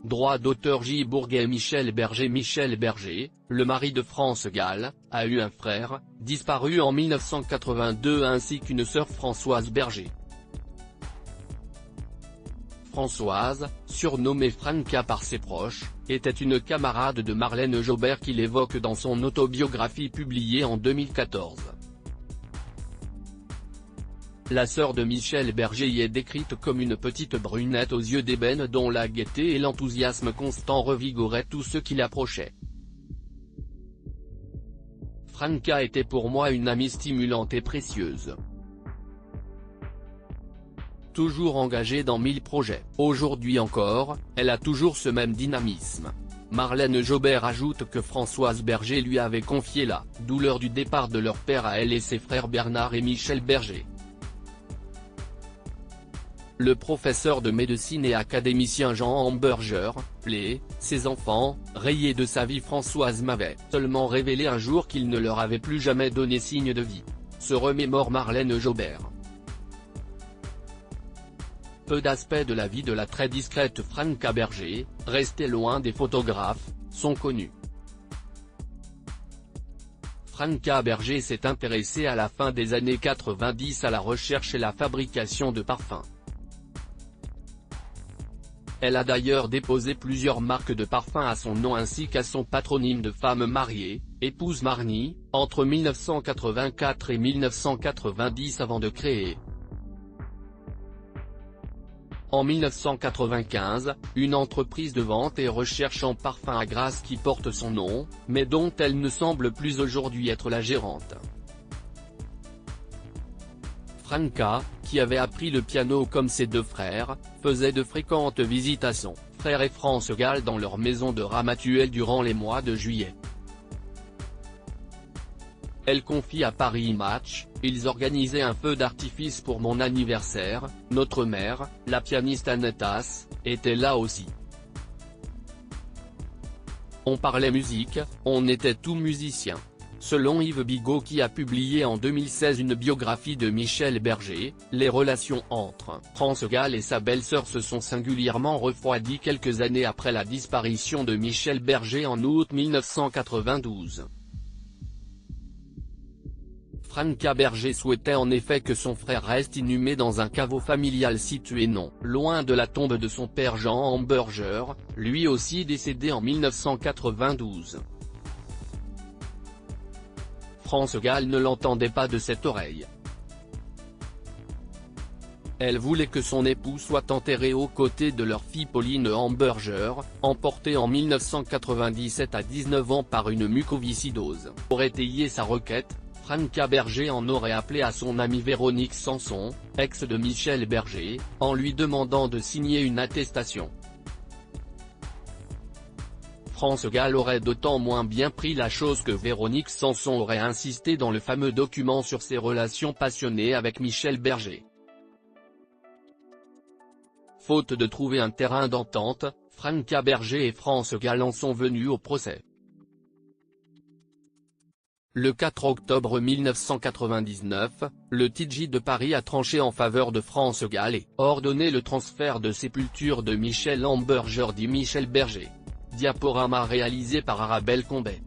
Droit d'auteur J. Bourget. Michel Berger. Michel Berger, le mari de France Gall, a eu un frère, disparu en 1982 ainsi qu'une sœur, Françoise Berger. Françoise, surnommée Franca par ses proches, était une camarade de Marlène Jobert qu'il évoque dans son autobiographie publiée en 2014. La sœur de Michel Berger y est décrite comme une petite brunette aux yeux d'ébène dont la gaieté et l'enthousiasme constant revigoraient tous ceux qui l'approchaient. Franca était pour moi une amie stimulante et précieuse. Toujours engagée dans 1000 projets. Aujourd'hui encore, elle a toujours ce même dynamisme. Marlène Jobert ajoute que Françoise Berger lui avait confié la douleur du départ de leur père à elle et ses frères Bernard et Michel Berger. Le professeur de médecine et académicien Jean Hamburger, ses enfants, rayés de sa vie. Françoise m'avait seulement révélé un jour qu'il ne leur avait plus jamais donné signe de vie. Se remémore Marlène Jobert. Peu d'aspects de la vie de la très discrète Franca Berger, restée loin des photographes, sont connus. Franca Berger s'est intéressée à la fin des années 90 à la recherche et la fabrication de parfums. Elle a d'ailleurs déposé plusieurs marques de parfums à son nom ainsi qu'à son patronyme de femme mariée, épouse Marnie, entre 1984 et 1990 avant de créer. En 1995, une entreprise de vente et recherche en parfums à Grasse qui porte son nom, mais dont elle ne semble plus aujourd'hui être la gérante. Franca, qui avait appris le piano comme ses deux frères, faisait de fréquentes visites à son frère et France Gall dans leur maison de Ramatuelle durant les mois de juillet. Elle confie à Paris Match, ils organisaient un feu d'artifice pour mon anniversaire, notre mère, la pianiste Annetas, était là aussi. On parlait musique, on était tous musiciens. Selon Yves Bigot qui a publié en 2016 une biographie de Michel Berger, les relations entre France Gall et sa belle-sœur se sont singulièrement refroidies quelques années après la disparition de Michel Berger en août 1992. Franca Berger souhaitait en effet que son frère reste inhumé dans un caveau familial situé non loin de la tombe de son père Jean Hamburger, lui aussi décédé en 1992. France Gall ne l'entendait pas de cette oreille. Elle voulait que son époux soit enterré aux côtés de leur fille Pauline Hamburger, emportée en 1997 à 19 ans par une mucoviscidose. Pour étayer sa requête, Franca Berger en aurait appelé à son amie Véronique Sanson, ex de Michel Berger, en lui demandant de signer une attestation. France Gall aurait d'autant moins bien pris la chose que Véronique Sanson aurait insisté dans le fameux document sur ses relations passionnées avec Michel Berger. Faute de trouver un terrain d'entente, Franca Berger et France Gall en sont venus au procès. Le 4 octobre 1999, le TJ de Paris a tranché en faveur de France Gall et ordonné le transfert de sépulture de Michel Hamburger dit Michel Berger. Diaporama réalisé par Arabelle Combet.